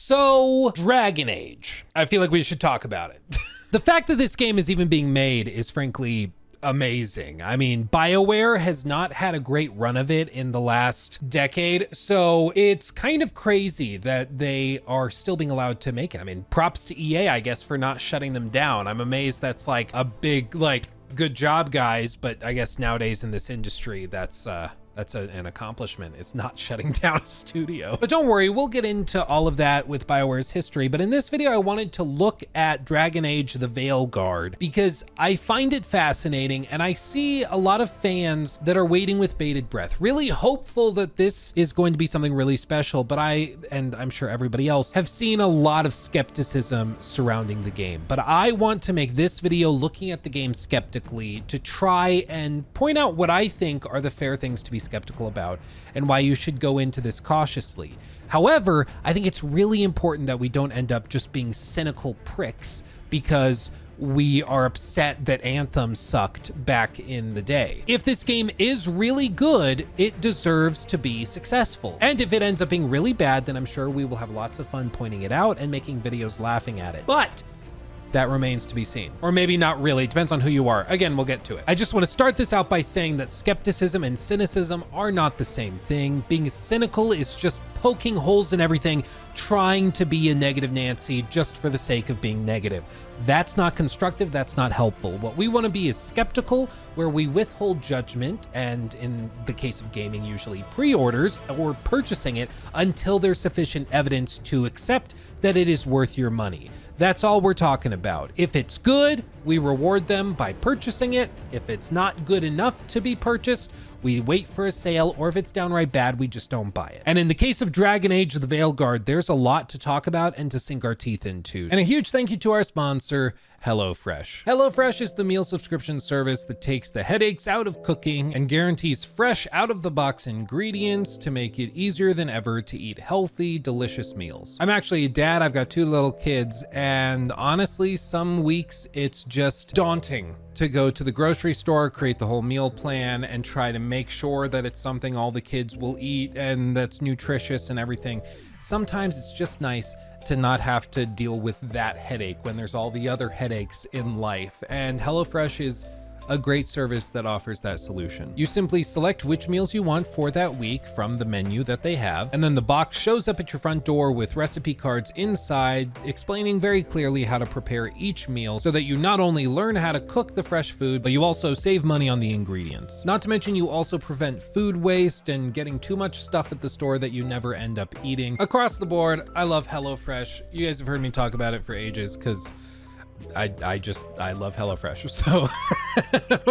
So, Dragon Age. I feel like we should talk about it. The fact that this game is even being made is frankly amazing. I mean, BioWare has not had a great run of it in the last decade, so it's kind of crazy that they are still being allowed to make it. I mean, props to EA, I guess, for not shutting them down. I'm amazed that's like a big, like, good job, guys, but I guess nowadays in this industry, that's an accomplishment. It's not shutting down a studio. But don't worry, we'll get into all of that with BioWare's history. But in this video, I wanted to look at Dragon Age: The Veilguard because I find it fascinating, and I see a lot of fans that are waiting with bated breath, really hopeful that this is going to be something really special. But I, and I'm sure everybody else, have seen a lot of skepticism surrounding the game. But I want to make this video looking at the game skeptically to try and point out what I think are the fair things to be skeptical about and why you should go into this cautiously. However, I think it's really important that we don't end up just being cynical pricks because we are upset that Anthem sucked back in the day. If this game is really good, it deserves to be successful. And if it ends up being really bad, then I'm sure we will have lots of fun pointing it out and making videos laughing at it. But that remains to be seen. Or maybe not really, depends on who you are. Again, we'll get to it. I just want to start this out by saying that skepticism and cynicism are not the same thing. Being cynical is just poking holes in everything, trying to be a negative Nancy just for the sake of being negative. That's not constructive, that's not helpful. What we want to be is skeptical, where we withhold judgment, and in the case of gaming, usually pre-orders or purchasing it until there's sufficient evidence to accept that it is worth your money. That's all we're talking about. If it's good, we reward them by purchasing it. If it's not good enough to be purchased, we wait for a sale, or if it's downright bad, we just don't buy it. And in the case of Dragon Age: The Veilguard, there's a lot to talk about and to sink our teeth into. And a huge thank you to our sponsor, HelloFresh. HelloFresh is the meal subscription service that takes the headaches out of cooking and guarantees fresh, out-of-the-box ingredients to make it easier than ever to eat healthy, delicious meals. I'm actually a dad, I've got 2 little kids, and honestly, some weeks it's just daunting to go to the grocery store, create the whole meal plan, and try to make sure that it's something all the kids will eat and that's nutritious and everything. Sometimes it's just nice to not have to deal with that headache when there's all the other headaches in life. And HelloFresh is a great service that offers that solution. You simply select which meals you want for that week from the menu that they have, and then the box shows up at your front door with recipe cards inside explaining very clearly how to prepare each meal so that you not only learn how to cook the fresh food, but you also save money on the ingredients. Not to mention you also prevent food waste and getting too much stuff at the store that you never end up eating. Across the board, I love HelloFresh. You guys have heard me talk about it for ages because I love HelloFresh. So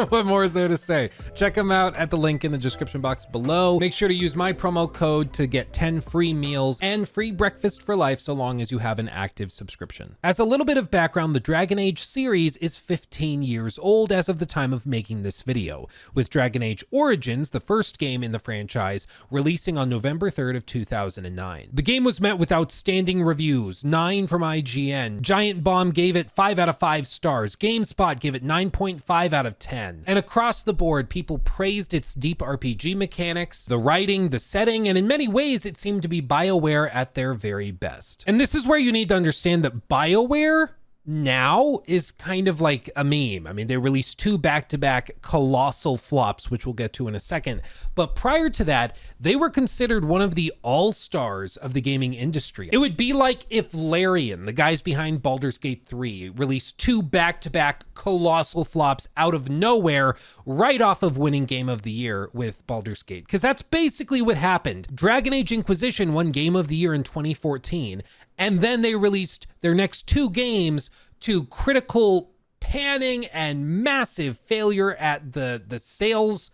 what more is there to say? Check them out at the link in the description box below. Make sure to use my promo code to get 10 free meals and free breakfast for life so long as you have an active subscription. As a little bit of background, the Dragon Age series is 15 years old as of the time of making this video, with Dragon Age Origins, the first game in the franchise, releasing on November 3rd of 2009. The game was met with outstanding reviews, 9 from IGN. Giant Bomb gave it 5 out of 5 stars. GameSpot gave it 9.5 out of 10. And across the board, people praised its deep RPG mechanics, the writing, the setting, and in many ways, it seemed to be BioWare at their very best. And this is where you need to understand that BioWare now is kind of like a meme. I mean, they released 2 back-to-back colossal flops, which we'll get to in a second. But prior to that, they were considered one of the all-stars of the gaming industry. It would be like if Larian, the guys behind Baldur's Gate 3, released 2 back-to-back colossal flops out of nowhere, right off of winning Game of the Year with Baldur's Gate. Because that's basically what happened. Dragon Age Inquisition won Game of the Year in 2014, and then they released their next 2 games to critical panning and massive failure at the sales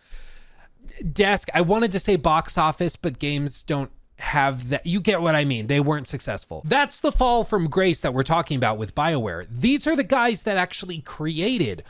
desk. I wanted to say box office, but games don't have that. You get what I mean. They weren't successful. That's the fall from grace that we're talking about with BioWare. These are the guys that actually created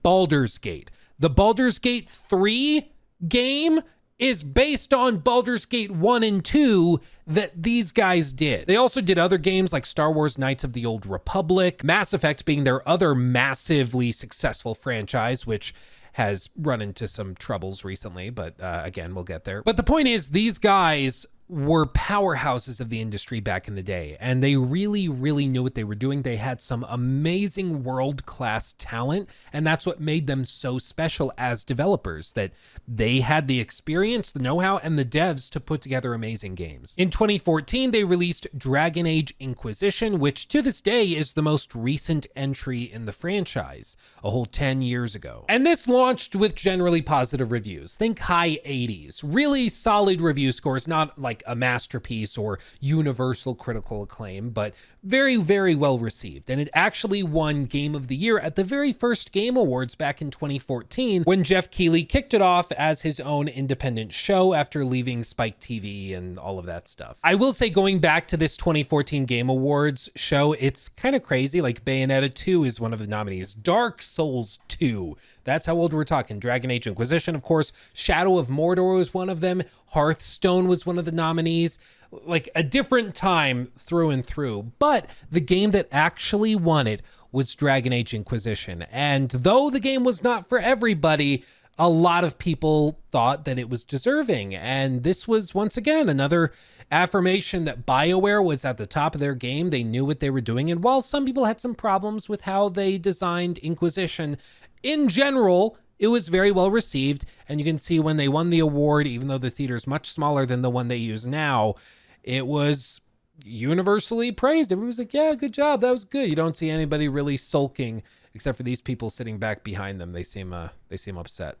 Baldur's Gate. The Baldur's Gate 3 game is based on Baldur's Gate 1 and 2 that these guys did. They also did other games like Star Wars Knights of the Old Republic, Mass Effect being their other massively successful franchise, which has run into some troubles recently, but again, we'll get there. But the point is, these guys were powerhouses of the industry back in the day, and they really, really knew what they were doing. They had some amazing world-class talent, and that's what made them so special as developers, that they had the experience, the know-how, and the devs to put together amazing games. In 2014, they released Dragon Age Inquisition, which to this day is the most recent entry in the franchise, a whole 10 years ago. And this launched with generally positive reviews. Think high 80s, really solid review scores, not like a masterpiece or universal critical acclaim, but very, very well received. And it actually won Game of the Year at the very first Game Awards back in 2014, when Jeff Keighley kicked it off as his own independent show after leaving Spike TV and all of that stuff. I will say, going back to this 2014 Game Awards show, it's kind of crazy. Like Bayonetta 2 is one of the nominees. Dark Souls 2, that's how old we're talking. Dragon Age Inquisition, of course. Shadow of Mordor was one of them. Hearthstone was one of the nominees. Like a different time through and through. But the game that actually won it was Dragon Age Inquisition. And though the game was not for everybody, a lot of people thought that it was deserving. And this was, once again, another affirmation that BioWare was at the top of their game. They knew what they were doing. And while some people had some problems with how they designed Inquisition, in general, it was very well received. And you can see when they won the award, even though the theater is much smaller than the one they use now, it was universally praised. Everyone was like, yeah, good job. That was good. You don't see anybody really sulking, except for these people sitting back behind them. They seem upset.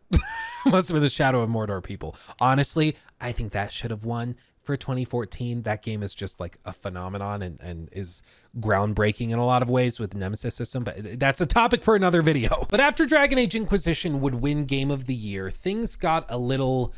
Must have been the Shadow of Mordor people. Honestly, I think that should have won for 2014. That game is just like a phenomenon and is groundbreaking in a lot of ways with the Nemesis system, but that's a topic for another video. But after Dragon Age Inquisition would win Game of the Year, things got a little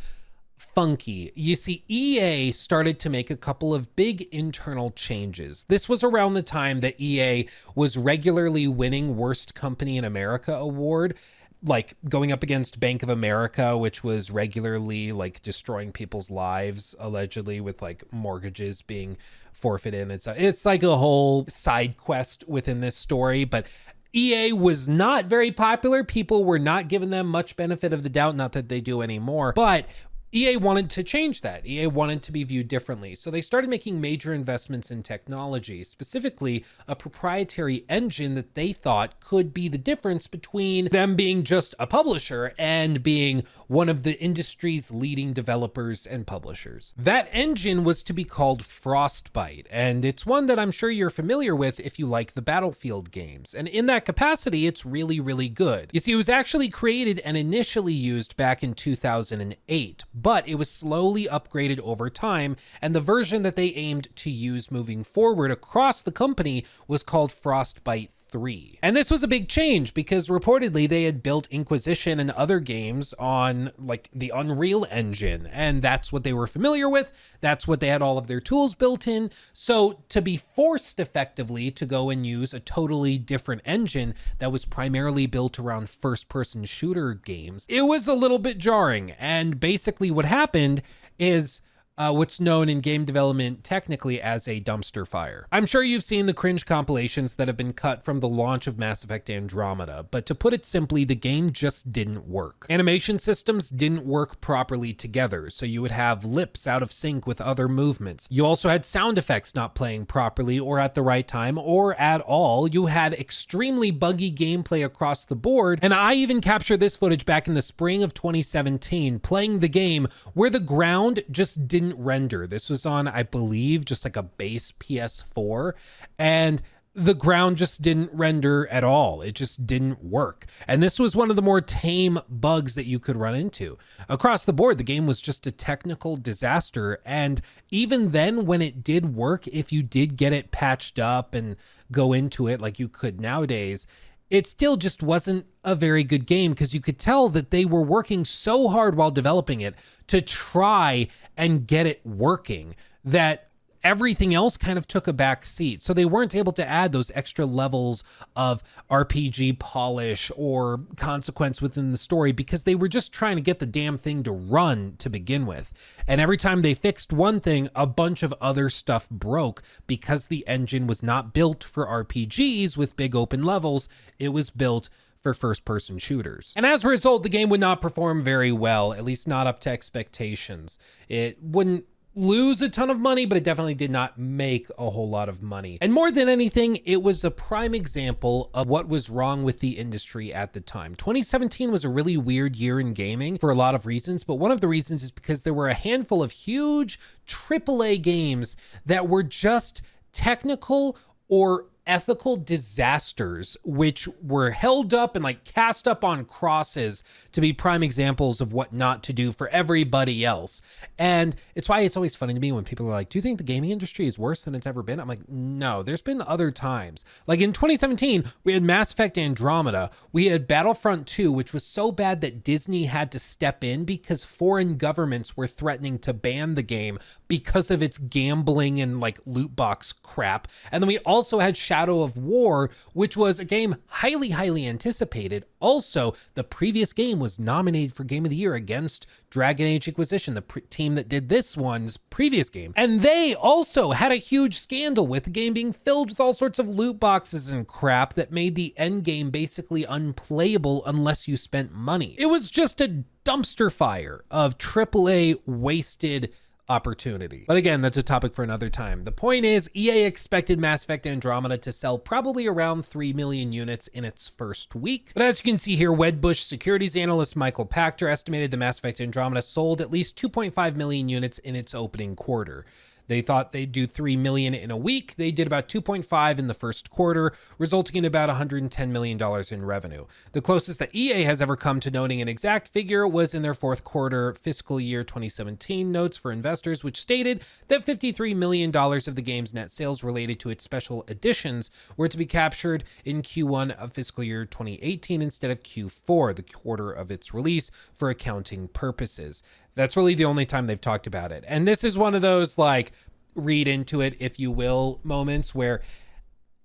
funky. You see, EA started to make a couple of big internal changes. This was around the time that EA was regularly winning Worst Company in America award, like going up against Bank of America, which was regularly like destroying people's lives, allegedly, with like mortgages being forfeited. It's like a whole side quest within this story, but EA was not very popular. People were not giving them much benefit of the doubt, not that they do anymore, but EA wanted to change that. EA wanted to be viewed differently. So they started making major investments in technology, specifically a proprietary engine that they thought could be the difference between them being just a publisher and being one of the industry's leading developers and publishers. That engine was to be called Frostbite, and it's one that I'm sure you're familiar with if you like the Battlefield games. And in that capacity, it's really, really good. You see, it was actually created and initially used back in 2008. But it was slowly upgraded over time, and the version that they aimed to use moving forward across the company was called Frostbite 3. And this was a big change because reportedly they had built Inquisition and other games on like the Unreal Engine, and that's what they were familiar with. That's what they had all of their tools built in. So to be forced effectively to go and use a totally different engine that was primarily built around first-person shooter games, it was a little bit jarring. And basically what happened is what's known in game development technically as a dumpster fire. I'm sure you've seen the cringe compilations that have been cut from the launch of Mass Effect Andromeda, but to put it simply, the game just didn't work. Animation systems didn't work properly together, so you would have lips out of sync with other movements. You also had sound effects not playing properly or at the right time or at all. You had extremely buggy gameplay across the board, and I even captured this footage back in the spring of 2017, playing the game where the ground just didn't render. This was on, I believe, just like a base PS4, and the ground just didn't render at all. It just didn't work. And this was one of the more tame bugs that you could run into. Across the board, the game was just a technical disaster. And even then, when it did work, if you did get it patched up and go into it like you could nowadays, it still just wasn't a very good game because you could tell that they were working so hard while developing it to try and get it working that everything else kind of took a back seat. So they weren't able to add those extra levels of RPG polish or consequence within the story because they were just trying to get the damn thing to run to begin with. And every time they fixed one thing, a bunch of other stuff broke because the engine was not built for RPGs with big open levels. It was built for first-person shooters. And as a result, the game would not perform very well, at least not up to expectations. It wouldn't lose a ton of money, but it definitely did not make a whole lot of money. And more than anything, it was a prime example of what was wrong with the industry at the time. 2017 was a really weird year in gaming for a lot of reasons, but one of the reasons is because there were a handful of huge AAA games that were just technical or ethical disasters, which were held up and like cast up on crosses to be prime examples of what not to do for everybody else. And it's why it's always funny to me when people are like, do you think the gaming industry is worse than it's ever been? I'm like, no, there's been other times. Like in 2017, we had Mass Effect Andromeda. We had Battlefront 2, which was so bad that Disney had to step in because foreign governments were threatening to ban the game because of its gambling and like loot box crap. And then we also had Shadow of War, which was a game highly anticipated. Also, the previous game was nominated for Game of the Year against Dragon Age Inquisition, the team that did this one's previous game. And they also had a huge scandal with the game being filled with all sorts of loot boxes and crap that made the end game basically unplayable unless you spent money. It was just a dumpster fire of AAA wasted opportunity. But again, that's a topic for another time. The point is, EA expected Mass Effect Andromeda to sell probably around 3 million units in its first week. But as you can see here, Wedbush securities analyst Michael Pachter estimated the Mass Effect Andromeda sold at least 2.5 million units in its opening quarter. They thought they'd do 3 million in a week. They did about 2.5 in the first quarter, resulting in about $110 million in revenue. The closest that EA has ever come to noting an exact figure was in their fourth quarter fiscal year 2017 notes for investors, which stated that $53 million of the game's net sales related to its special editions were to be captured in Q1 of fiscal year 2018 instead of Q4, the quarter of its release, for accounting purposes. That's really the only time they've talked about it. And this is one of those, like, read into it, if you will, moments where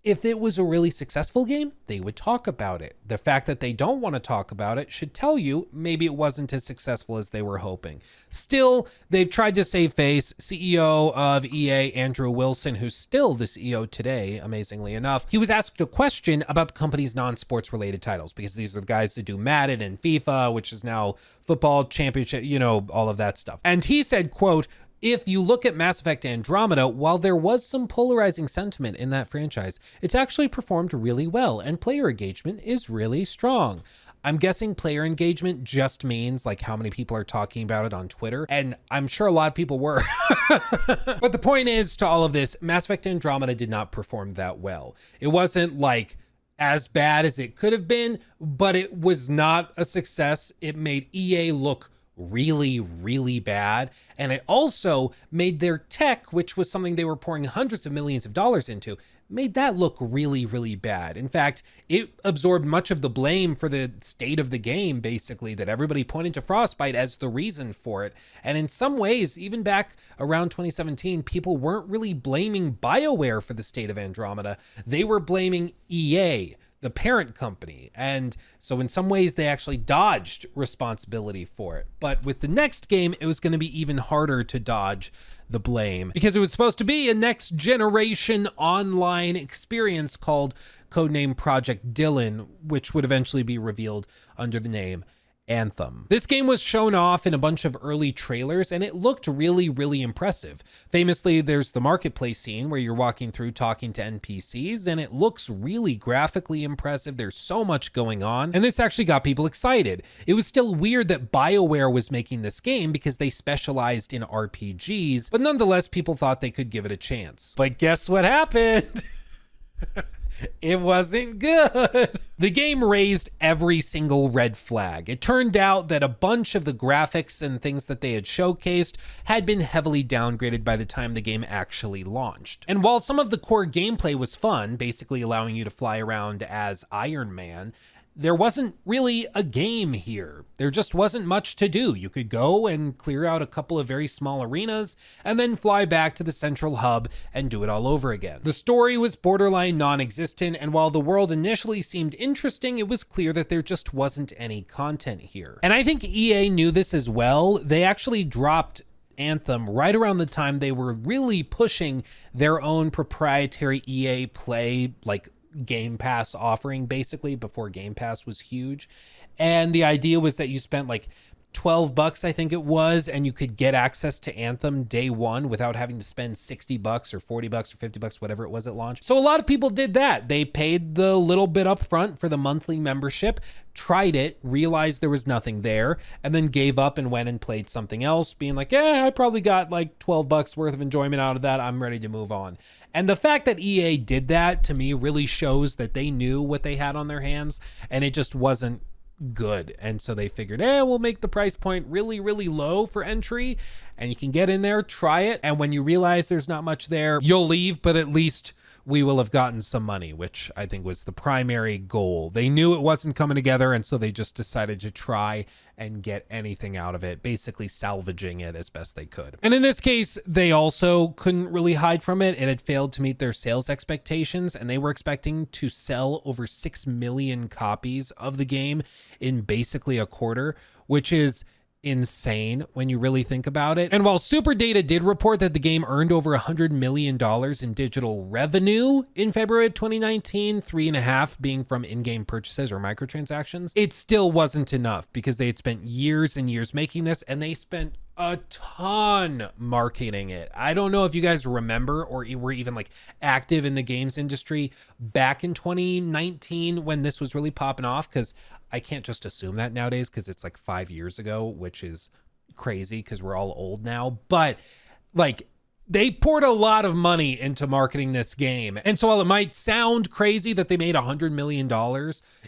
if it was a really successful game, they would talk about it. The fact that they don't want to talk about it should tell you maybe it wasn't as successful as they were hoping. Still, they've tried to save face. CEO of EA, Andrew Wilson, who's still the CEO today, amazingly enough, he was asked a question about the company's non-sports related titles, because these are the guys that do Madden and FIFA, which is now football championship, you know, all of that stuff. And he said, quote, "If you look at Mass Effect Andromeda, while there was some polarizing sentiment in that franchise, it's actually performed really well and player engagement is really strong." I'm guessing player engagement just means like how many people are talking about it on Twitter, and I'm sure a lot of people were. But the point is, to all of this, Mass Effect Andromeda did not perform that well. It wasn't like as bad as it could have been, but it was not a success. It made EA look really bad, and it also made their tech, which was something they were pouring hundreds of millions of dollars into, made that look really bad. In fact, it absorbed much of the blame for the state of the game, basically, that everybody pointed to Frostbite as the reason for it. And in some ways, even back around 2017, people weren't really blaming BioWare for the state of Andromeda. They were blaming EA, the parent company. And so in some ways they actually dodged responsibility for it. But with the next game, it was going to be even harder to dodge the blame, because it was supposed to be a next generation online experience called codename Project Dylan, which would eventually be revealed under the name Anthem. This game was shown off in a bunch of early trailers, and it looked really impressive. Famously, there's the marketplace scene where you're walking through talking to NPCs, and it looks really graphically impressive. There's so much going on, and this actually got people excited. It was still weird that BioWare was making this game because they specialized in RPGs, but nonetheless, people thought they could give it a chance. But guess what happened? It wasn't good. The game raised every single red flag. It turned out that a bunch of the graphics and things that they had showcased had been heavily downgraded by the time the game actually launched. And while some of the core gameplay was fun, basically allowing you to fly around as Iron Man, there wasn't really a game here. There just wasn't much to do. You could go and clear out a couple of very small arenas and then fly back to the central hub and do it all over again. The story was borderline non-existent, and while the world initially seemed interesting, it was clear that there just wasn't any content here. And I think EA knew this as well. They actually dropped Anthem right around the time they were really pushing their own proprietary EA Play, like, Game Pass offering, basically, before Game Pass was huge. And the idea was that you spent like $12, I think it was, and you could get access to Anthem day one without having to spend $60 or $40 or $50, whatever it was at launch. So a lot of people did that. They paid the little bit up front for the monthly membership, tried it, realized there was nothing there, and then gave up and went and played something else, being like, I probably got like $12 worth of enjoyment out of that. I'm ready to move on. And the fact that EA did that, to me, really shows that they knew what they had on their hands, and it just wasn't good. And so they figured, we'll make the price point really, really low for entry, and you can get in there, try it, and when you realize there's not much there, you'll leave, but at least we will have gotten some money, which I think was the primary goal. They knew it wasn't coming together, and so they just decided to try and get anything out of it, basically salvaging it as best they could. And in this case, they also couldn't really hide from it. It had failed to meet their sales expectations, and they were expecting to sell over 6 million copies of the game in basically a quarter, which is insane when you really think about it. And while Superdata did report that the game earned over $100 million in digital revenue in February of 2019, 3.5 being from in-game purchases or microtransactions, it still wasn't enough because they had spent years and years making this, and they spent a ton marketing it. I don't know if you guys remember or were even like active in the games industry back in 2019 when this was really popping off, because I can't just assume that nowadays because it's like 5 years ago, which is crazy because we're all old now. But like, they poured a lot of money into marketing this game. And so while it might sound crazy that they made $100 million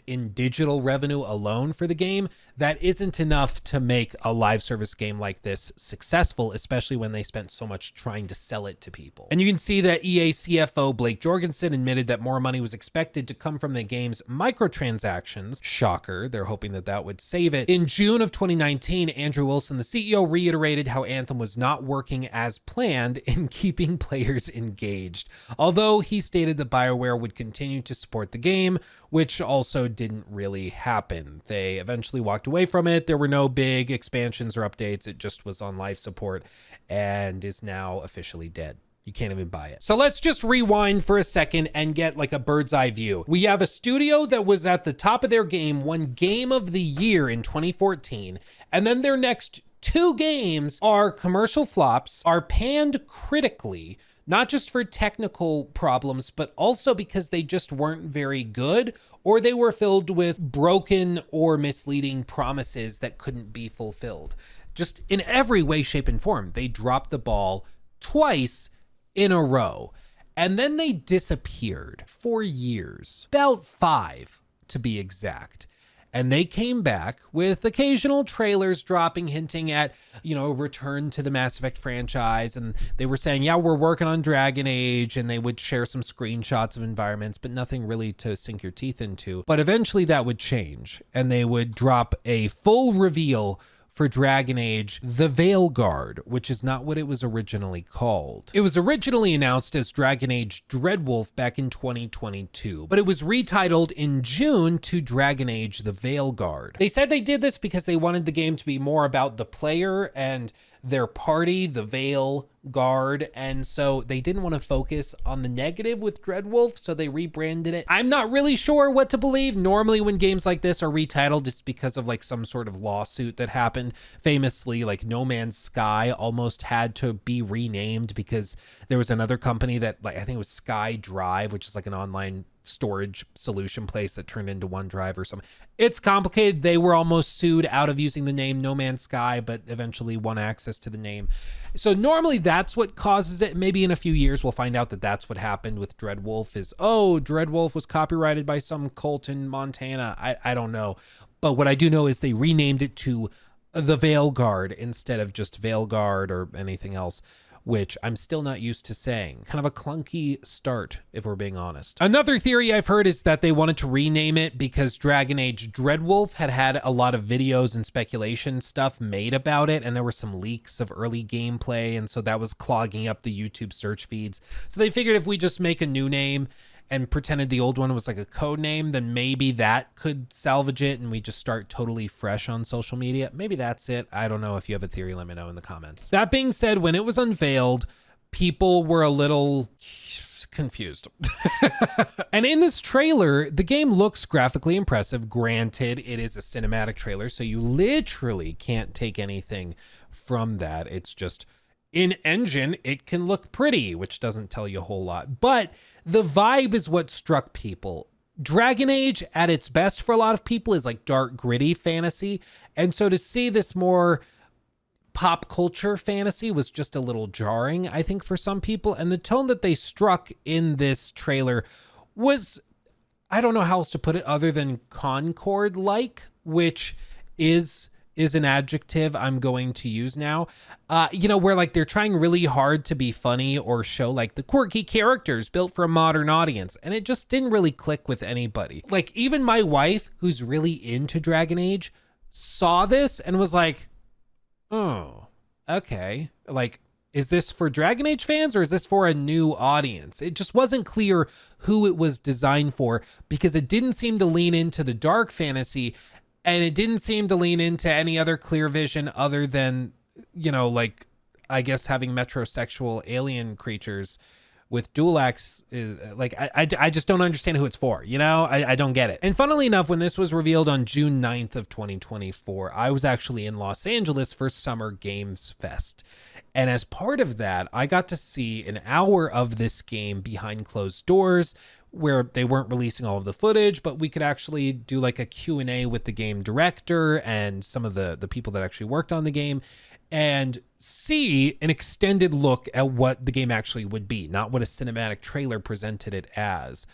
in digital revenue alone for the game, that isn't enough to make a live service game like this successful, especially when they spent so much trying to sell it to people. And you can see that EA CFO Blake Jorgensen admitted that more money was expected to come from the game's microtransactions. Shocker, they're hoping that that would save it. In June of 2019, Andrew Wilson, the CEO, reiterated how Anthem was not working as planned in keeping players engaged, although he stated that BioWare would continue to support the game, which also didn't really happen. They eventually walked away from it. There were no big expansions or updates. It just was on life support and is now officially dead. You can't even buy it. So let's just rewind for a second and get like a bird's eye view. We have a studio that was at the top of their game, won Game of the Year in 2014, and then their next 2 games are commercial flops, are panned critically, not just for technical problems, but also because they just weren't very good, or they were filled with broken or misleading promises that couldn't be fulfilled. Just in every way, shape, and form, they dropped the ball twice in a row. And then they disappeared for years, about 5 to be exact. And they came back with occasional trailers dropping, hinting at, return to the Mass Effect franchise. And they were saying, yeah, we're working on Dragon Age. And they would share some screenshots of environments, but nothing really to sink your teeth into. But eventually that would change. And they would drop a full reveal for Dragon Age, the Veilguard, which is not what it was originally called. It was originally announced as Dragon Age Dreadwolf back in 2022, but it was retitled in June to Dragon Age, the Veilguard. They said they did this because they wanted the game to be more about the player and their party, the Veilguard, and so they didn't want to focus on the negative with Dreadwolf, so they rebranded it. I'm not really sure what to believe. Normally when games like this are retitled, it's because of like some sort of lawsuit that happened. Famously, like No Man's Sky almost had to be renamed because there was another company that, like, I think it was Sky Drive, which is like an online storage solution place that turned into OneDrive or something. It's complicated. They were almost sued out of using the name No Man's Sky, but eventually won access to the name. So normally that's what causes it. Maybe in a few years we'll find out that that's what happened with Dreadwolf is, Dreadwolf was copyrighted by some cult in Montana. I don't know. But what I do know is they renamed it to the Veilguard instead of just Veilguard or anything else, which I'm still not used to saying. Kind of a clunky start, if we're being honest. Another theory I've heard is that they wanted to rename it because Dragon Age Dreadwolf had a lot of videos and speculation stuff made about it, and there were some leaks of early gameplay, and so that was clogging up the YouTube search feeds. So they figured if we just make a new name and pretended the old one was like a code name, then maybe that could salvage it and we just start totally fresh on social media. Maybe that's it. I don't know. If you have a theory, let me know in the comments. That being said, when it was unveiled, people were a little confused. And in this trailer, the game looks graphically impressive. Granted, it is a cinematic trailer, so you literally can't take anything from that. It's just in engine, it can look pretty, which doesn't tell you a whole lot. But the vibe is what struck people. Dragon Age at its best for a lot of people is like dark, gritty fantasy. And so to see this more pop culture fantasy was just a little jarring, I think, for some people. And the tone that they struck in this trailer was, I don't know how else to put it other than Concord-like, which is an adjective I'm going to use now. Where like they're trying really hard to be funny or show like the quirky characters built for a modern audience. And it just didn't really click with anybody. Like even my wife, who's really into Dragon Age, saw this and was like, oh, okay. Like, is this for Dragon Age fans or is this for a new audience? It just wasn't clear who it was designed for because it didn't seem to lean into the dark fantasy and it didn't seem to lean into any other clear vision other than, like, I guess having metrosexual alien creatures with dual axe is like, I just don't understand who it's for, I don't get it. And funnily enough, when this was revealed on June 9th of 2024, I was actually in Los Angeles for Summer Games Fest. And as part of that, I got to see an hour of this game behind closed doors where they weren't releasing all of the footage, but we could actually do like a Q&A with the game director and some of the people that actually worked on the game and see an extended look at what the game actually would be, not what a cinematic trailer presented it as.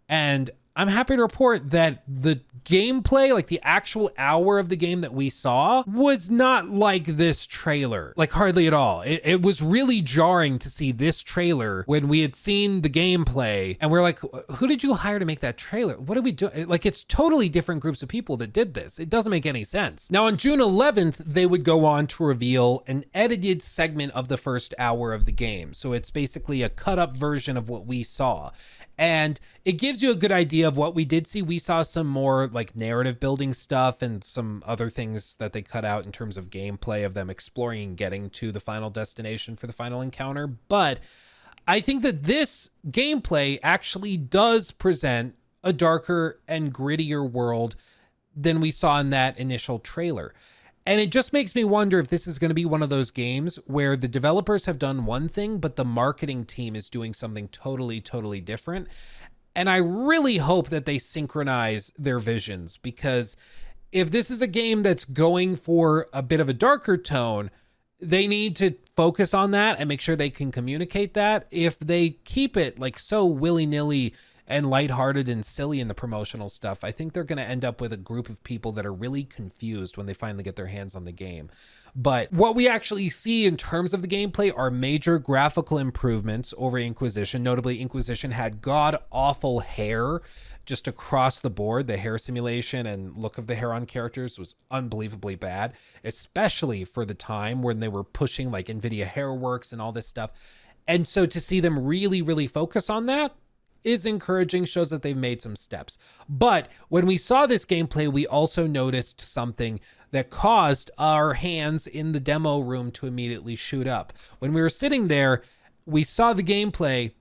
And I'm happy to report that the gameplay, like the actual hour of the game that we saw, was not like this trailer, like hardly at all. It was really jarring to see this trailer when we had seen the gameplay and we're like, who did you hire to make that trailer? What are we doing? Like, it's totally different groups of people that did this. It doesn't make any sense. Now on June 11th, they would go on to reveal an edited segment of the first hour of the game. So it's basically a cut up version of what we saw. And it gives you a good idea of what we did see. We saw some more like narrative building stuff and some other things that they cut out in terms of gameplay of them exploring and getting to the final destination for the final encounter. But I think that this gameplay actually does present a darker and grittier world than we saw in that initial trailer. And it just makes me wonder if this is going to be one of those games where the developers have done one thing, but the marketing team is doing something totally, totally different. And I really hope that they synchronize their visions, because if this is a game that's going for a bit of a darker tone, they need to focus on that and make sure they can communicate that. If they keep it like so willy-nilly and lighthearted and silly in the promotional stuff, I think they're going to end up with a group of people that are really confused when they finally get their hands on the game. But what we actually see in terms of the gameplay are major graphical improvements over Inquisition. Notably, Inquisition had god-awful hair just across the board. The hair simulation and look of the hair on characters was unbelievably bad, especially for the time when they were pushing like NVIDIA Hairworks and all this stuff. And so to see them really, really focus on that is encouraging, shows that they've made some steps. But when we saw this gameplay, we also noticed something that caused our hands in the demo room to immediately shoot up. When we were sitting there, we saw the gameplay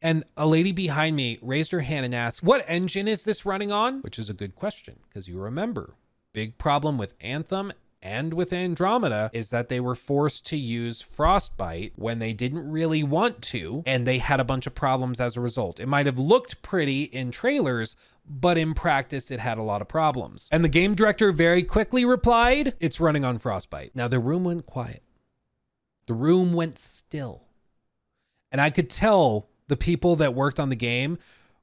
and a lady behind me raised her hand and asked, what engine is this running on? Which is a good question, because you remember, big problem with Anthem and with Andromeda is that they were forced to use Frostbite when they didn't really want to, and they had a bunch of problems as a result. It might have looked pretty in trailers, but in practice it had a lot of problems. And the game director very quickly replied, it's running on Frostbite. Now the room went quiet. The room went still. And I could tell the people that worked on the game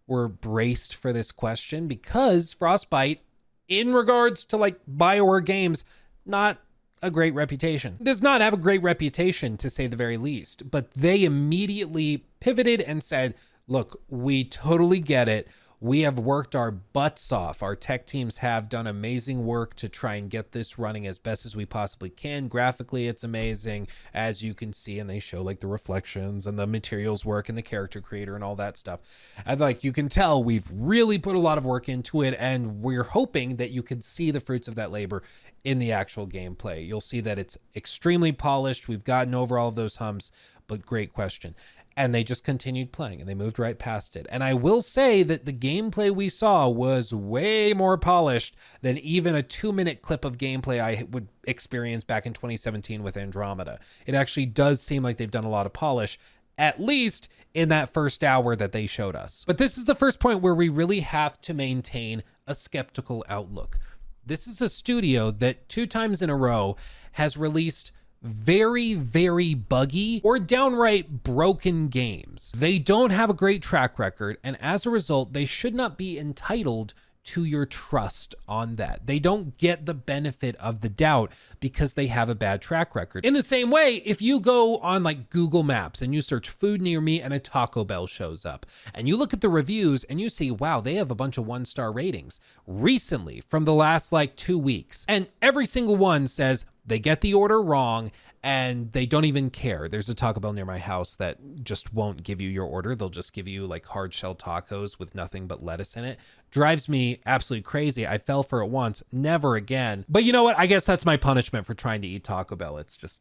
were braced for this question, because Frostbite, in regards to like BioWare games, not a great reputation. Does not have a great reputation, to say the very least, but they immediately pivoted and said, look, we totally get it. We have worked our butts off. Our tech teams have done amazing work to try and get this running as best as we possibly can. Graphically, it's amazing, as you can see, and they show like the reflections and the materials work and the character creator and all that stuff. And like you can tell, we've really put a lot of work into it, and we're hoping that you could see the fruits of that labor in the actual gameplay. You'll see that it's extremely polished. We've gotten over all of those humps, but great question. And they just continued playing and they moved right past it. And I will say that the gameplay we saw was way more polished than even a 2-minute clip of gameplay I would experience back in 2017 with Andromeda. It actually does seem like they've done a lot of polish, at least in that first hour that they showed us. But this is the first point where we really have to maintain a skeptical outlook. This is a studio that 2 times in a row has released very, very buggy or downright broken games. They don't have a great track record, and as a result, they should not be entitled to your trust on that. They don't get the benefit of the doubt because they have a bad track record. In the same way, if you go on like Google Maps and you search food near me and a Taco Bell shows up and you look at the reviews and you see, wow, they have a bunch of 1-star ratings recently from the last like 2 weeks. And every single one says they get the order wrong and they don't even care. There's a Taco Bell near my house that just won't give you your order. They'll just give you like hard shell tacos with nothing but lettuce in it. Drives me absolutely crazy. I fell for it once, never again. But you know what? I guess that's my punishment for trying to eat Taco Bell. It's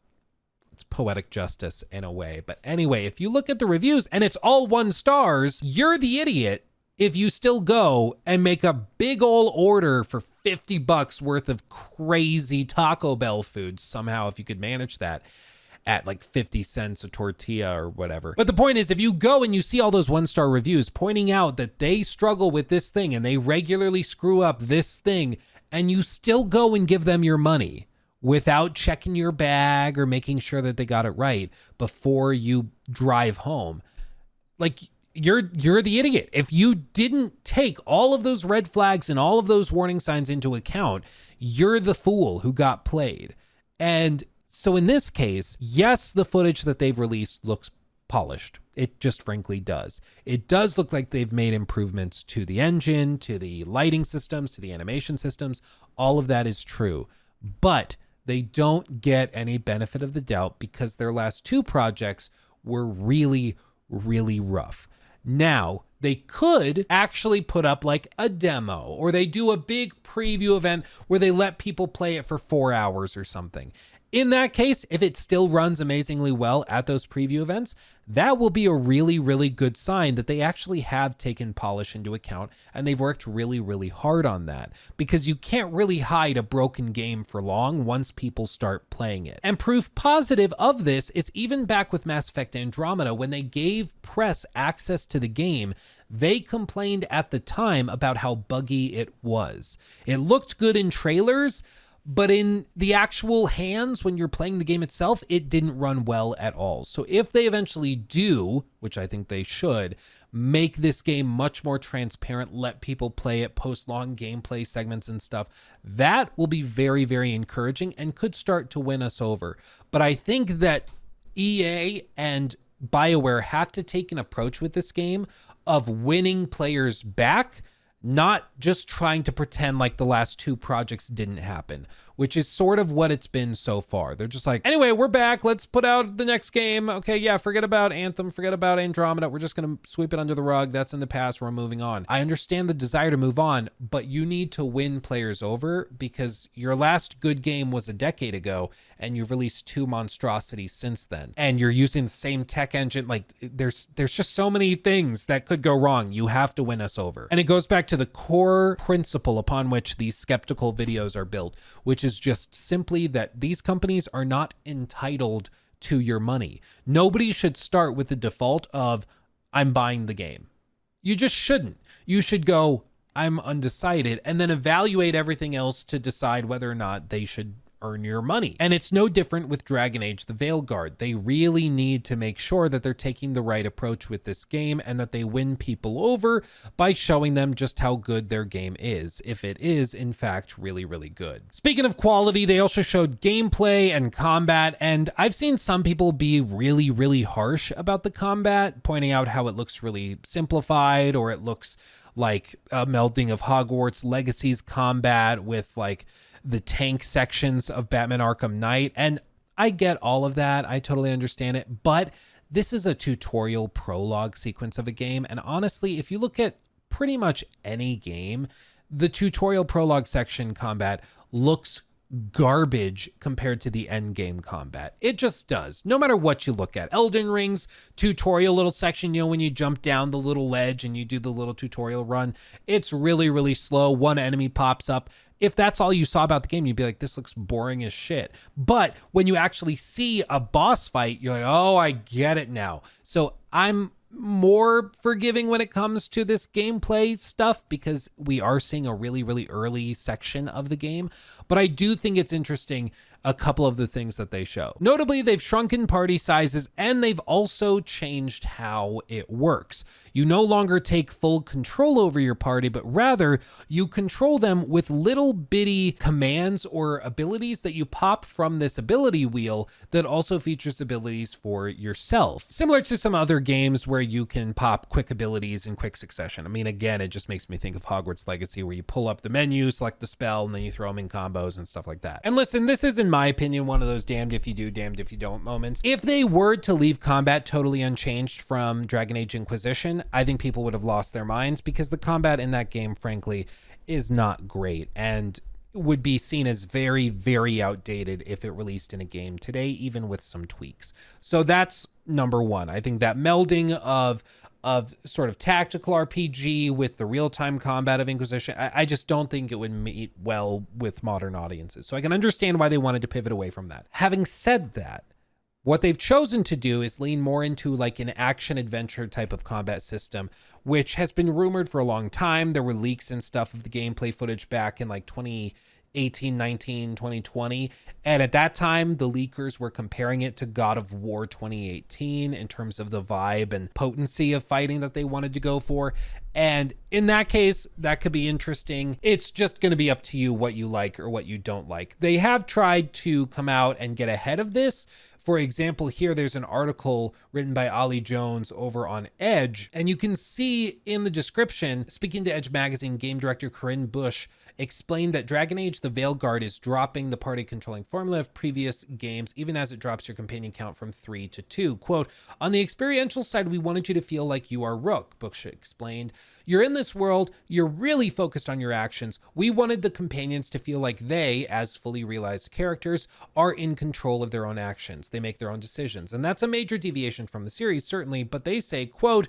poetic justice in a way. But anyway, if you look at the reviews and it's all 1 stars, you're the idiot if you still go and make a big ol' order for $50 worth of crazy Taco Bell food somehow, if you could manage that at like 50 cents a tortilla or whatever. But the point is, if you go and you see all those 1-star reviews pointing out that they struggle with this thing and they regularly screw up this thing, and you still go and give them your money without checking your bag or making sure that they got it right before you drive home, like, you're the idiot. If you didn't take all of those red flags and all of those warning signs into account, you're the fool who got played. And so in this case, yes, the footage that they've released looks polished. It just frankly does. It does look like they've made improvements to the engine, to the lighting systems, to the animation systems. All of that is true. But they don't get any benefit of the doubt because their last 2 projects were really, really rough. Now, they could actually put up like a demo, or they do a big preview event where they let people play it for 4 hours or something. In that case, if it still runs amazingly well at those preview events, that will be a really, really good sign that they actually have taken polish into account and they've worked really, really hard on that, because you can't really hide a broken game for long once people start playing it. And proof positive of this is even back with Mass Effect Andromeda, when they gave press access to the game, they complained at the time about how buggy it was. It looked good in trailers, but in the actual hands, when you're playing the game itself, it didn't run well at all. So if they eventually do, which I think they should, make this game much more transparent, let people play it, post long gameplay segments and stuff, that will be very, very encouraging and could start to win us over. But I think that EA and BioWare have to take an approach with this game of winning players back, not just trying to pretend like the last 2 projects didn't happen, which is sort of what it's been so far. They're just like, anyway, we're back. Let's put out the next game. Okay, yeah, forget about Anthem. Forget about Andromeda. We're just going to sweep it under the rug. That's in the past. We're moving on. I understand the desire to move on, but you need to win players over, because your last good game was a decade ago and you've released 2 monstrosities since then. And you're using the same tech engine. Like, there's just so many things that could go wrong. You have to win us over. And it goes back to the core principle upon which these skeptical videos are built, which is just simply that these companies are not entitled to your money. Nobody should start with the default of, I'm buying the game. You just shouldn't. You should go, I'm undecided, and then evaluate everything else to decide whether or not they should earn your money. And it's no different with Dragon Age the Veilguard. They really need to make sure that they're taking the right approach with this game and that they win people over by showing them just how good their game is, if it is in fact really, really good. Speaking of quality, they also showed gameplay and combat, and I've seen some people be really, really harsh about the combat, pointing out how it looks really simplified, or it looks like a melding of Hogwarts Legacy's combat with like the tank sections of Batman Arkham Knight. And I get all of that. I totally understand it. But this is a tutorial prologue sequence of a game. And honestly, if you look at pretty much any game, the tutorial prologue section combat looks garbage compared to the end game combat. It just does, no matter what you look at. Elden Ring's tutorial little section, when you jump down the little ledge and you do the little tutorial run, it's really, really slow. One enemy pops up. If that's all you saw about the game, you'd be like, this looks boring as shit. But when you actually see a boss fight, you're like, oh, I get it now. So I'm more forgiving when it comes to this gameplay stuff because we are seeing a really, really early section of the game. But I do think it's interesting a couple of the things that they show. Notably, they've shrunken party sizes and they've also changed how it works. You no longer take full control over your party, but rather you control them with little bitty commands or abilities that you pop from this ability wheel that also features abilities for yourself. Similar to some other games where you can pop quick abilities in quick succession. I mean, again, it just makes me think of Hogwarts Legacy where you pull up the menu, select the spell, and then you throw them in combos and stuff like that. And listen, this is, in my opinion, one of those damned if you do, damned if you don't moments. If they were to leave combat totally unchanged from Dragon Age Inquisition, I think people would have lost their minds because the combat in that game, frankly, is not great and would be seen as very, very outdated if it released in a game today, even with some tweaks. So that's number one. I think that melding of sort of tactical RPG with the real-time combat of Inquisition, I just don't think it would meet well with modern audiences. So I can understand why they wanted to pivot away from that. Having said that, what they've chosen to do is lean more into like an action adventure type of combat system, which has been rumored for a long time. There were leaks and stuff of the gameplay footage back in like 2018, 19, 2020. And at that time, the leakers were comparing it to God of War 2018 in terms of the vibe and potency of fighting that they wanted to go for. And in that case, that could be interesting. It's just going to be up to you what you like or what you don't like. They have tried to come out and get ahead of this. For example, here there's an article written by Ollie Jones over on Edge, and you can see in the description, speaking to Edge magazine, game director Corinne Bush explained that Dragon Age the Veilguard is dropping the party controlling formula of previous games, even as it drops your companion count from 3 to 2. Quote, on the experiential side, we wanted you to feel like you are Rook, Bush explained. You're in this world, you're really focused on your actions. We wanted the companions to feel like they, as fully realized characters, are in control of their own actions. They make their own decisions. And that's a major deviation from the series, certainly, but they say, quote,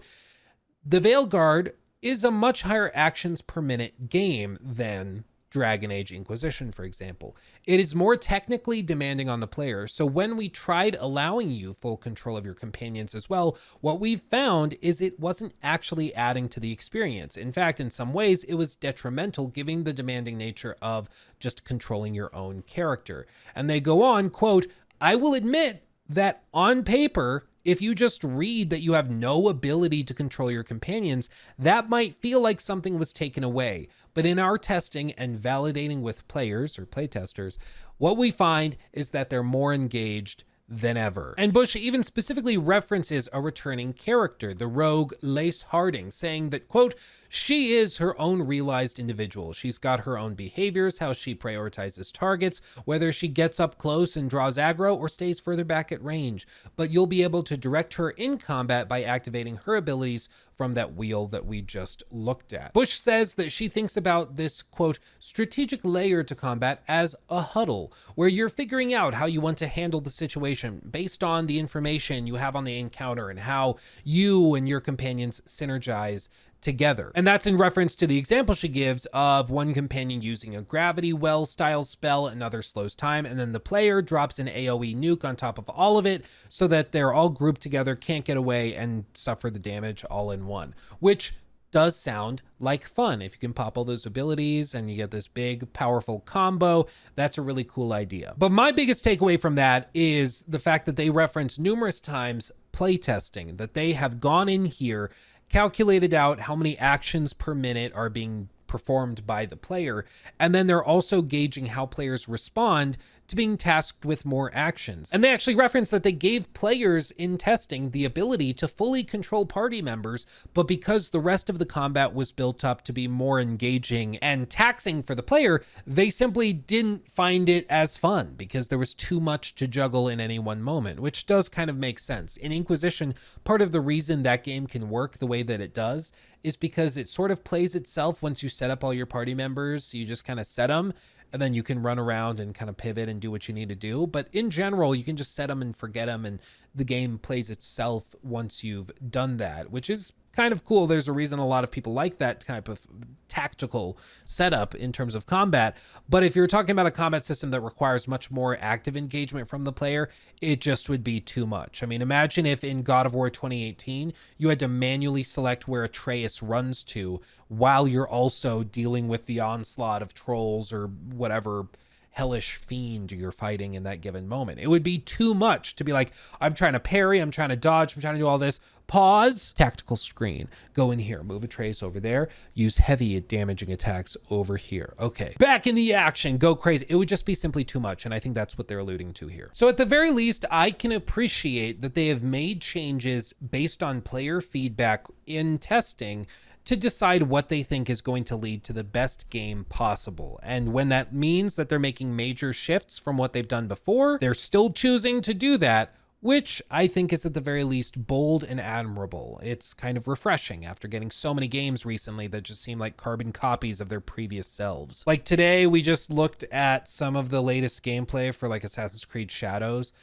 the Veilguard is a much higher actions per minute game than Dragon Age Inquisition, for example. It is more technically demanding on the player. So when we tried allowing you full control of your companions as well, what we found is it wasn't actually adding to the experience. In fact, in some ways, it was detrimental, given the demanding nature of just controlling your own character. And they go on, quote, I will admit that on paper, if you just read that you have no ability to control your companions, that might feel like something was taken away. But in our testing and validating with players or playtesters, what we find is that they're more engaged than ever. And Bush even specifically references a returning character, the rogue Lace Harding, saying that, quote, she is her own realized individual. She's got her own behaviors, how she prioritizes targets, whether she gets up close and draws aggro or stays further back at range. But you'll be able to direct her in combat by activating her abilities from that wheel that we just looked at. Bush says that she thinks about this, quote, strategic layer to combat as a huddle, where you're figuring out how you want to handle the situation based on the information you have on the encounter and how you and your companions synergize together. And that's in reference to the example she gives of one companion using a gravity well style spell, another slows time, and then the player drops an AoE nuke on top of all of it so that they're all grouped together, can't get away, and suffer the damage all in one, which does sound like fun. If you can pop all those abilities and you get this big, powerful combo, that's a really cool idea. But my biggest takeaway from that is the fact that they reference numerous times playtesting, that they have gone in here, calculated out how many actions per minute are being performed by the player, and then they're also gauging how players respond to being tasked with more actions. And they actually reference that they gave players in testing the ability to fully control party members, but because the rest of the combat was built up to be more engaging and taxing for the player, they simply didn't find it as fun because there was too much to juggle in any one moment, which does kind of make sense. In Inquisition, part of the reason that game can work the way that it does is because it sort of plays itself once you set up all your party members. You just kind of set them, and then you can run around and kind of pivot and do what you need to do. But in general, you can just set them and forget them, and the game plays itself once you've done that, which is kind of cool. There's a reason a lot of people like that type of tactical setup in terms of combat. But if you're talking about a combat system that requires much more active engagement from the player, it just would be too much. I mean, imagine if in God of War 2018, you had to manually select where Atreus runs to while you're also dealing with the onslaught of trolls or whatever hellish fiend you're fighting in that given moment. It would be too much to be like, I'm trying to parry, I'm trying to dodge, I'm trying to do all this. Pause, tactical screen, go in here, move a trace over there, use heavy damaging attacks over here. Okay, back in the action, go crazy. It would just be simply too much, and I think that's what they're alluding to here. So at the very least, I can appreciate that they have made changes based on player feedback in testing to decide what they think is going to lead to the best game possible. And when that means that they're making major shifts from what they've done before, they're still choosing to do that, which I think is at the very least bold and admirable. It's kind of refreshing after getting so many games recently that just seem like carbon copies of their previous selves. Like today, we just looked at some of the latest gameplay for like Assassin's Creed Shadows,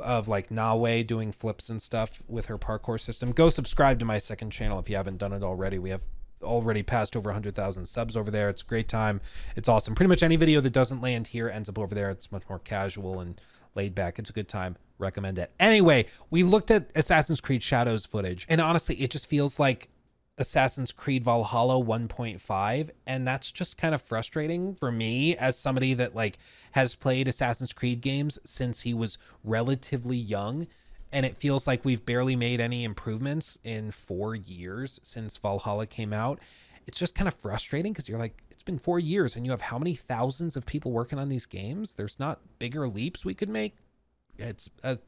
of like Nawe doing flips and stuff with her parkour system. Go subscribe to my second channel if you haven't done it already. We have already passed over 100,000 subs over there. It's a great time. It's awesome. Pretty much any video that doesn't land here ends up over there. It's much more casual and laid back. It's a good time. Recommend it. Anyway, we looked at Assassin's Creed Shadows footage, and honestly, it just feels like Assassin's Creed Valhalla 1.5, and that's just kind of frustrating for me as somebody that like has played Assassin's Creed games since he was relatively young, and it feels like we've barely made any improvements in 4 years since Valhalla came out. It's just kind of frustrating because you're like, it's been 4 years and you have how many thousands of people working on these games? There's not bigger leaps we could make. It's a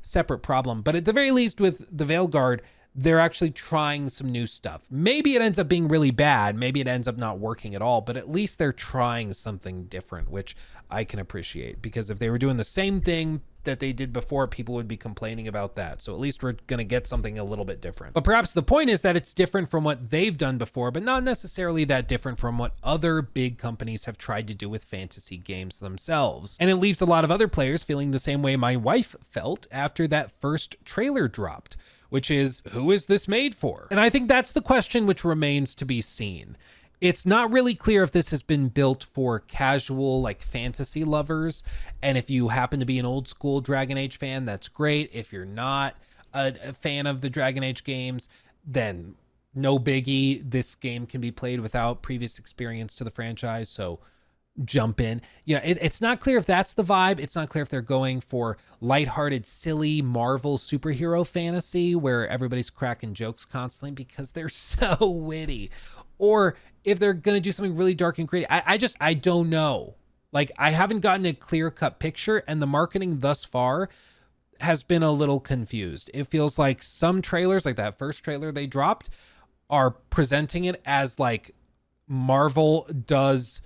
separate problem, but at the very least with the Veilguard, they're actually trying some new stuff. Maybe it ends up being really bad. Maybe it ends up not working at all, but at least they're trying something different, which I can appreciate, because if they were doing the same thing that they did before, people would be complaining about that. So at least we're going to get something a little bit different. But perhaps the point is that it's different from what they've done before, but not necessarily that different from what other big companies have tried to do with fantasy games themselves. And it leaves a lot of other players feeling the same way my wife felt after that first trailer dropped, which is, who is this made for? And I think that's the question which remains to be seen. It's not really clear if this has been built for casual, like fantasy lovers. And if you happen to be an old school Dragon Age fan, that's great. If you're not a fan of the Dragon Age games, then no biggie. This game can be played without previous experience to the franchise. So jump in. You know, it's not clear if that's the vibe. It's not clear if they're going for lighthearted, silly Marvel superhero fantasy where everybody's cracking jokes constantly because they're so witty, or if they're going to do something really dark and gritty. I don't know. Like, I haven't gotten a clear-cut picture, and the marketing thus far has been a little confused. It feels like some trailers, like that first trailer they dropped, are presenting it as like Marvel does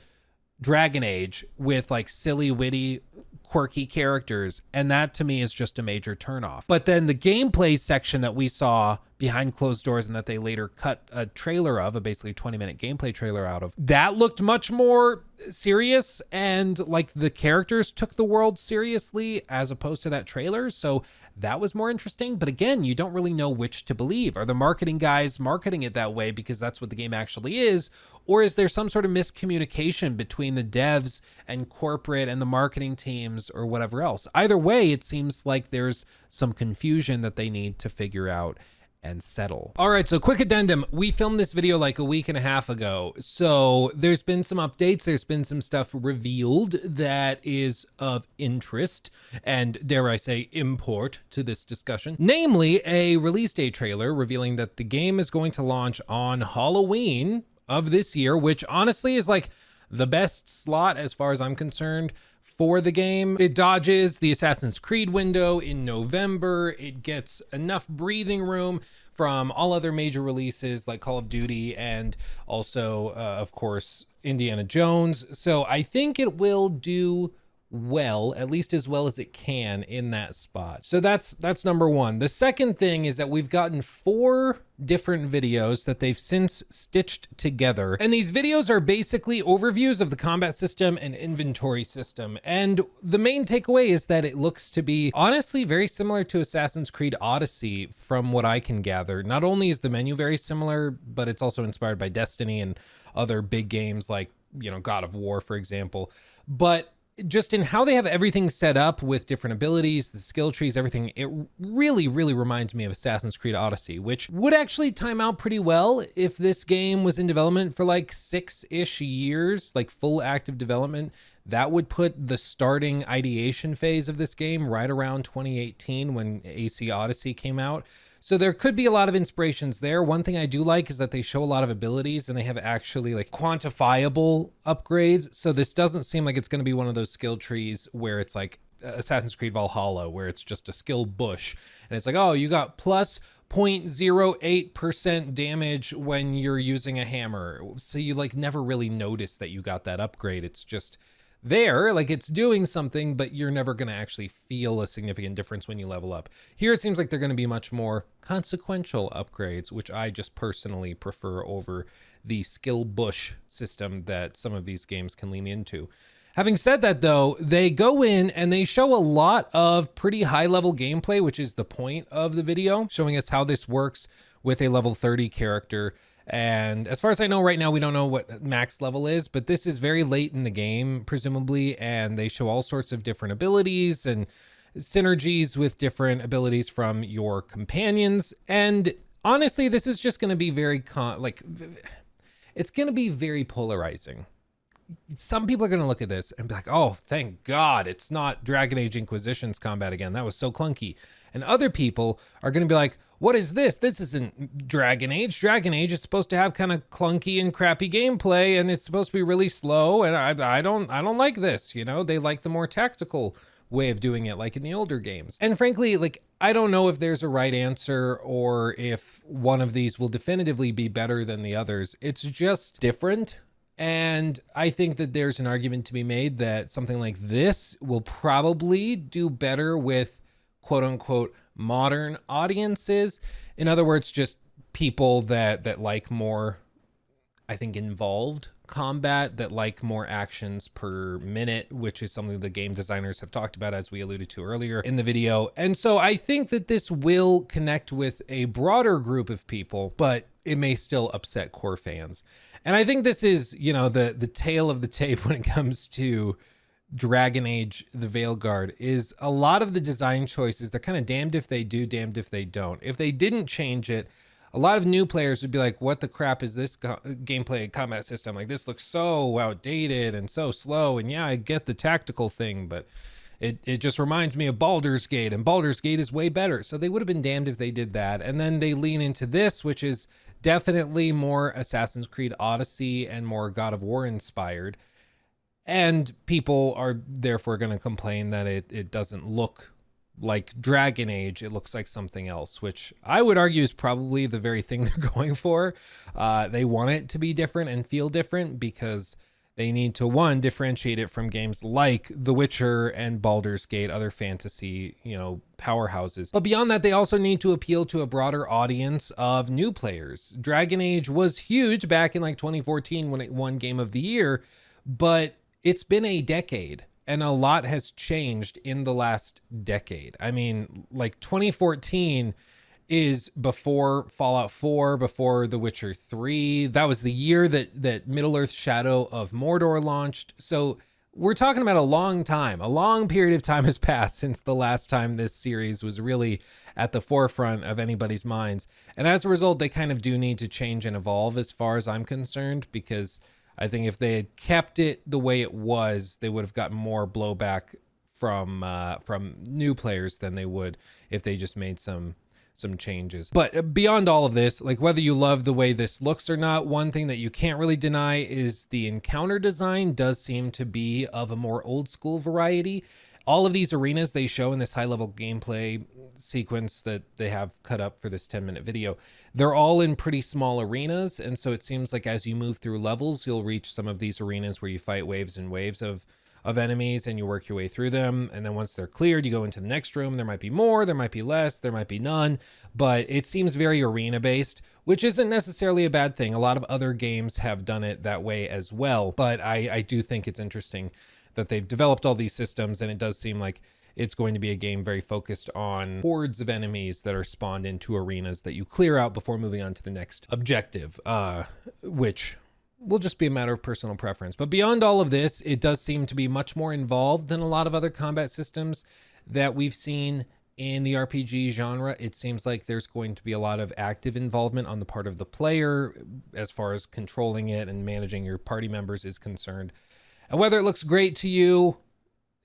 Dragon Age with like silly, witty, quirky characters, and that to me is just a major turnoff. But then the gameplay section that we saw behind closed doors and that they later cut a trailer of, a basically 20-minute gameplay trailer out of, that looked much more serious, and like the characters took the world seriously as opposed to that trailer. So that was more interesting. But again, you don't really know which to believe. Are the marketing guys marketing it that way because that's what the game actually is? Or is there some sort of miscommunication between the devs and corporate and the marketing teams or whatever else? Either way, it seems like there's some confusion that they need to figure out and settle. All right, so quick addendum. We filmed this video like a week and a half ago. So there's been some updates. There's been some stuff revealed that is of interest and, dare I say, import to this discussion. Namely, a release date trailer revealing that the game is going to launch on Halloween of this year, which honestly is like the best slot as far as I'm concerned for the game. It dodges the Assassin's Creed window in November. It gets enough breathing room from all other major releases like Call of Duty and also, of course, Indiana Jones. So I think it will do well, at least as well as it can in that spot. So that's number one. The second thing is that we've gotten 4 different videos that they've since stitched together. And these videos are basically overviews of the combat system and inventory system. And the main takeaway is that it looks to be honestly very similar to Assassin's Creed Odyssey from what I can gather. Not only is the menu very similar, but it's also inspired by Destiny and other big games like, you know, God of War, for example. But just in how they have everything set up with different abilities, the skill trees, everything, it really, really reminds me of Assassin's Creed Odyssey, which would actually time out pretty well if this game was in development for like 6-ish years, like full active development. That would put the starting ideation phase of this game right around 2018 when AC Odyssey came out. So there could be a lot of inspirations there. One thing I do like is that they show a lot of abilities and they have actually like quantifiable upgrades. So this doesn't seem like it's going to be one of those skill trees where it's like Assassin's Creed Valhalla, where it's just a skill bush. And it's like, oh, you got plus 0.08% damage when you're using a hammer. So you like never really notice that you got that upgrade. It's just there, like it's doing something, but you're never going to actually feel a significant difference when you level up. Here it seems like they're going to be much more consequential upgrades, which I just personally prefer over the skill bush system that some of these games can lean into. Having said that though, they go in and they show a lot of pretty high level gameplay, which is the point of the video, showing us how this works with a level 30 character. And as far as I know right now, we don't know what max level is, but this is very late in the game, presumably, and they show all sorts of different abilities and synergies with different abilities from your companions. And honestly, this is just going to be very, it's going to be very polarizing. Some people are going to look at this and be like, oh, thank God it's not Dragon Age Inquisition's combat again. That was so clunky. And other people are going to be like, what is this? This isn't Dragon Age. Dragon Age is supposed to have kind of clunky and crappy gameplay, and it's supposed to be really slow. And I don't like this. You know, they like the more tactical way of doing it, like in the older games. And frankly, like, I don't know if there's a right answer or if one of these will definitively be better than the others. It's just different. And I think that there's an argument to be made that something like this will probably do better with quote unquote modern audiences. In other words, just people that like more, I think, involved combat, that like more actions per minute, which is something the game designers have talked about, as we alluded to earlier in the video. And so I think that this will connect with a broader group of people, but it may still upset core fans. And I think this is, you know, the tail of the tape when it comes to Dragon Age, the Veilguard, is a lot of the design choices. They're kind of damned if they do, damned if they don't. If they didn't change it, a lot of new players would be like, what the crap is this gameplay combat system? Like, this looks so outdated and so slow. And yeah, I get the tactical thing, but it just reminds me of Baldur's Gate, and Baldur's Gate is way better. So they would have been damned if they did that. And then they lean into this, which is definitely more Assassin's Creed Odyssey and more God of War inspired. And people are therefore going to complain that it doesn't look like Dragon Age. It looks like something else, which I would argue is probably the very thing they're going for. They want it to be different and feel different because they need to, one, differentiate it from games like The Witcher and Baldur's Gate, other fantasy, you know, powerhouses. But beyond that, they also need to appeal to a broader audience of new players. Dragon Age was huge back in like 2014 when it won Game of the Year, but it's been a decade and a lot has changed in the last decade. I mean, like 2014 is before Fallout 4, before The Witcher 3. That was the year that Middle-earth Shadow of Mordor launched. So we're talking about a long time. A long period of time has passed since the last time this series was really at the forefront of anybody's minds. And as a result, they kind of do need to change and evolve as far as I'm concerned, because I think if they had kept it the way it was, they would have gotten more blowback from new players than they would if they just made some changes. But beyond all of this, like whether you love the way this looks or not, one thing that you can't really deny is the encounter design does seem to be of a more old school variety. All of these arenas they show in this high level gameplay sequence that they have cut up for this 10-minute video, they're all in pretty small arenas. And so it seems like as you move through levels, you'll reach some of these arenas where you fight waves and waves of of enemies and you work your way through them. And then once they're cleared, you go into the next room. There might be more, there might be less, there might be none, but it seems very arena based, which isn't necessarily a bad thing. A lot of other games have done it that way as well, but I do think it's interesting that they've developed all these systems, and it does seem like it's going to be a game very focused on hordes of enemies that are spawned into arenas that you clear out before moving on to the next objective, which will just be a matter of personal preference. But beyond all of this, it does seem to be much more involved than a lot of other combat systems that we've seen in the RPG genre. It seems like there's going to be a lot of active involvement on the part of the player as far as controlling it and managing your party members is concerned. And whether it looks great to you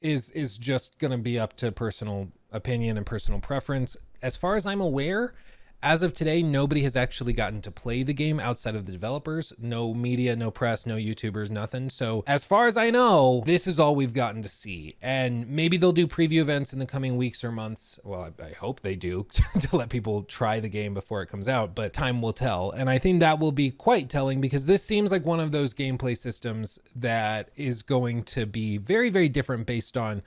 is just going to be up to personal opinion and personal preference. As far as I'm aware, as of today, nobody has actually gotten to play the game outside of the developers. No media, no press, no YouTubers, nothing. So as far as I know, this is all we've gotten to see. And maybe they'll do preview events in the coming weeks or months. Well, I hope they do to let people try the game before it comes out, but time will tell. And I think that will be quite telling, because this seems like one of those gameplay systems that is going to be very, very different based on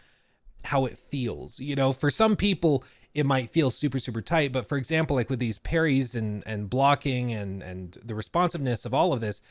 how it feels. You know, for some people, it might feel super, super tight. But for example, like with these parries and blocking and the responsiveness of all of this,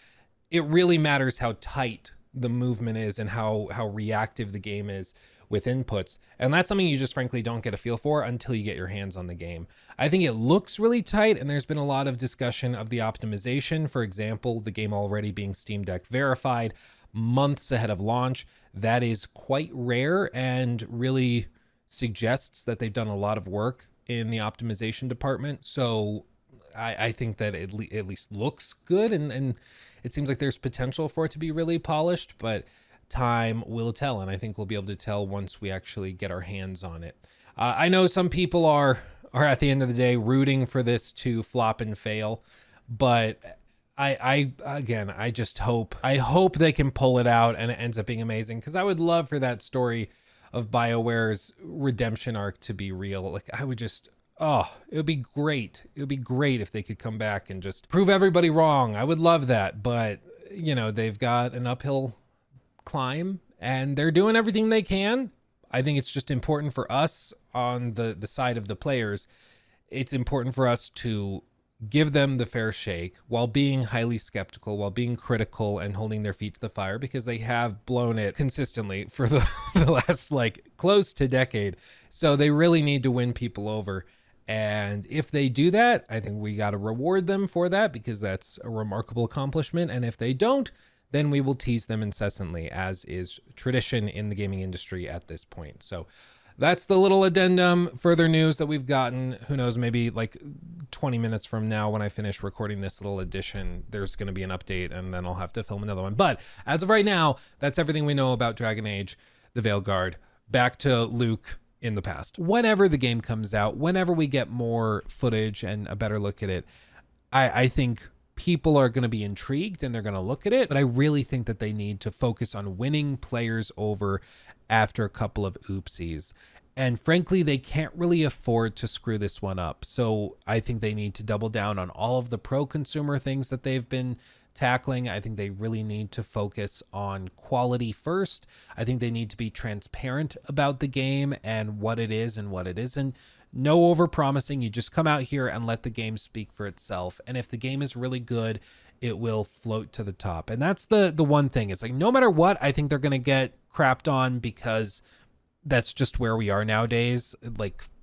it really matters how tight the movement is and how reactive the game is with inputs. And that's something you just frankly don't get a feel for until you get your hands on the game. I think it looks really tight, and there's been a lot of discussion of the optimization. For example, the game already being Steam Deck verified months ahead of launch. That is quite rare and really suggests that they've done a lot of work in the optimization department. So I think that it at least looks good, and it seems like there's potential for it to be really polished, but time will tell. And I think we'll be able to tell once we actually get our hands on it. I know some people are at the end of the day rooting for this to flop and fail, but I just hope they can pull it out and it ends up being amazing, because I would love for that story of BioWare's redemption arc to be real. Like, I would just, it would be great. It would be great if they could come back and just prove everybody wrong. I would love that. But, you know, they've got an uphill climb and they're doing everything they can. I think it's just important for us on the side of the players. It's important for us to give them the fair shake while being highly skeptical, while being critical and holding their feet to the fire, because they have blown it consistently for the last close to decade. So they really need to win people over. And if they do that, I think we got to reward them for that, because that's a remarkable accomplishment. And if they don't, then we will tease them incessantly, as is tradition in the gaming industry at this point. So that's the little addendum. Further news that we've gotten, who knows, maybe 20 minutes from now when I finish recording this little edition, there's going to be an update and then I'll have to film another one. But as of right now, that's everything we know about Dragon Age, the Veilguard. Back to Luke in the past. Whenever the game comes out, whenever we get more footage and a better look at it, I think people are going to be intrigued and they're going to look at it. But I really think that they need to focus on winning players over after a couple of oopsies. And frankly, they can't really afford to screw this one up. So I think they need to double down on all of the pro-consumer things that they've been tackling. I think they really need to focus on quality first. I think they need to be transparent about the game and what it is and what it isn't. No over-promising. You just come out here and let the game speak for itself. And if the game is really good, it will float to the top. And that's the one thing. It's no matter what, I think they're going to get crapped on, because that's just where we are nowadays.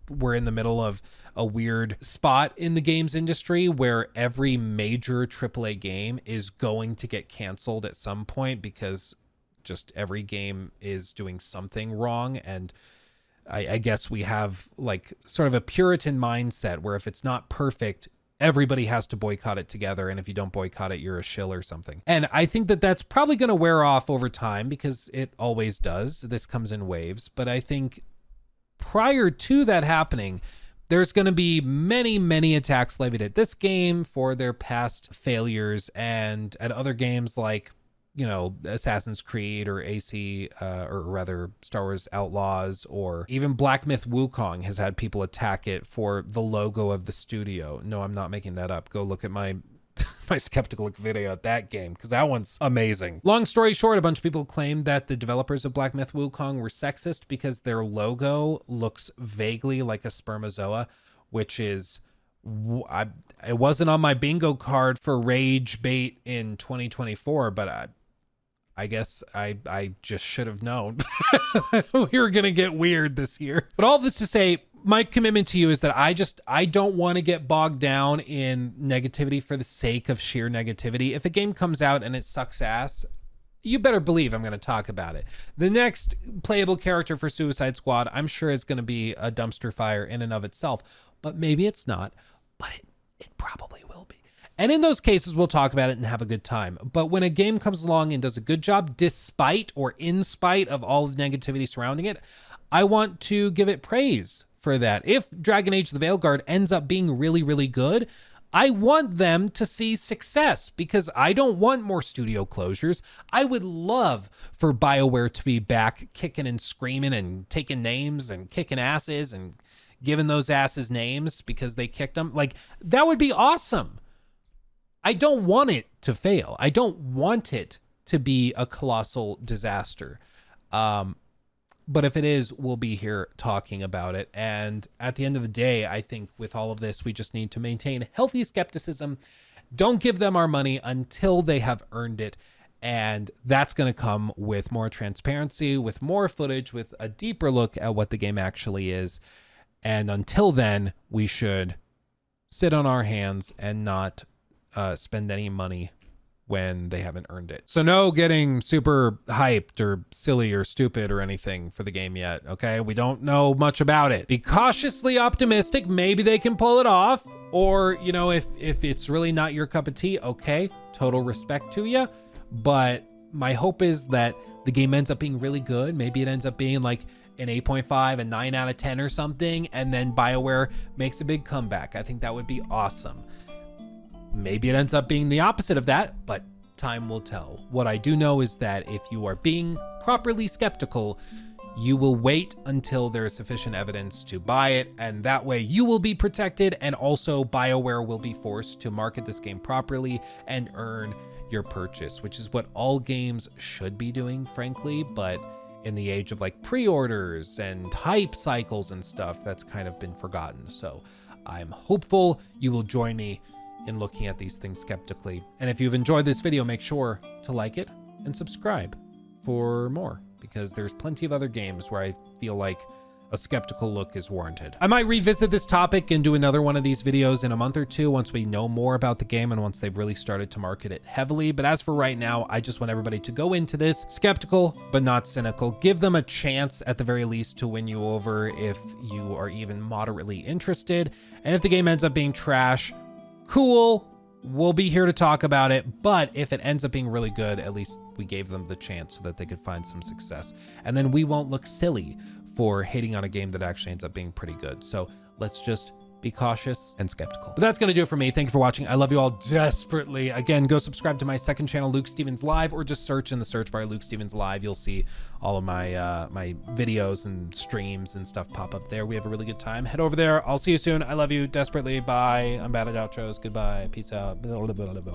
We're in the middle of a weird spot in the games industry where every major AAA game is going to get canceled at some point, because just every game is doing something wrong. And I guess we have sort of a Puritan mindset where if it's not perfect, everybody has to boycott it together. And if you don't boycott it, you're a shill or something. And I think that that's probably going to wear off over time, because it always does. This comes in waves. But I think prior to that happening, there's going to be many, many attacks levied at this game for their past failures, and at other games like, Assassin's Creed or AC, or rather Star Wars Outlaws, or even Black Myth Wukong has had people attack it for the logo of the studio. No, I'm not making that up. Go look at my my skeptical look video at that game, because that one's amazing. Long story short, a bunch of people claimed that the developers of Black Myth Wukong were sexist because their logo looks vaguely like a spermazoa, which is, it wasn't on my bingo card for rage bait in 2024, but I guess I just should have known we were going to get weird this year. But all this to say, my commitment to you is that I don't want to get bogged down in negativity for the sake of sheer negativity. If a game comes out and it sucks ass, you better believe I'm going to talk about it. The next playable character for Suicide Squad, I'm sure is going to be a dumpster fire in and of itself, but maybe it's not, but it probably will be. And in those cases, we'll talk about it and have a good time. But when a game comes along and does a good job, despite or in spite of all the negativity surrounding it, I want to give it praise for that. If Dragon Age the Veilguard ends up being really, really good, I want them to see success because I don't want more studio closures. I would love for BioWare to be back kicking and screaming and taking names and kicking asses and giving those asses names because they kicked them. Like, that would be awesome. I don't want it to fail. I don't want it to be a colossal disaster. But if it is, we'll be here talking about it. And at the end of the day, I think with all of this, we just need to maintain healthy skepticism. Don't give them our money until they have earned it. And that's going to come with more transparency, with more footage, with a deeper look at what the game actually is. And until then, we should sit on our hands and not spend any money when they haven't earned it. So no getting super hyped or silly or stupid or anything for the game yet, okay? We don't know much about it. Be cautiously optimistic. Maybe they can pull it off. Or, you know, if it's really not your cup of tea, okay, total respect to you. But my hope is that the game ends up being really good. Maybe it ends up being like an 8.5, a 9 out of 10 or something, and then BioWare makes a big comeback. I think that would be awesome. Maybe it ends up being the opposite of that, but time will tell. What I do know is that if you are being properly skeptical, you will wait until there is sufficient evidence to buy it, and that way you will be protected, and also BioWare will be forced to market this game properly and earn your purchase, which is what all games should be doing, frankly, but in the age of like pre-orders and hype cycles and stuff, that's kind of been forgotten. So I'm hopeful you will join me in looking at these things skeptically. And if you've enjoyed this video, make sure to like it and subscribe for more, because there's plenty of other games where I feel like a skeptical look is warranted. I might revisit this topic and do another one of these videos in a month or two once we know more about the game and once they've really started to market it heavily. But as for right now, I just want everybody to go into this skeptical, but not cynical. Give them a chance at the very least to win you over if you are even moderately interested. And if the game ends up being trash, cool, we'll be here to talk about it. But if it ends up being really good, at least we gave them the chance so that they could find some success. And then we won't look silly for hating on a game that actually ends up being pretty good. So let's just be cautious and skeptical. But that's going to do it for me. Thank you for watching. I love you all desperately. Again, go subscribe to my second channel, Luke Stevens Live, or just search in the search bar Luke Stevens Live. You'll see all of my my videos and streams and stuff pop up there. We have a really good time. Head over there. I'll see you soon. I love you desperately. Bye. I'm bad at outros. Goodbye. Peace out. Blah, blah, blah, blah.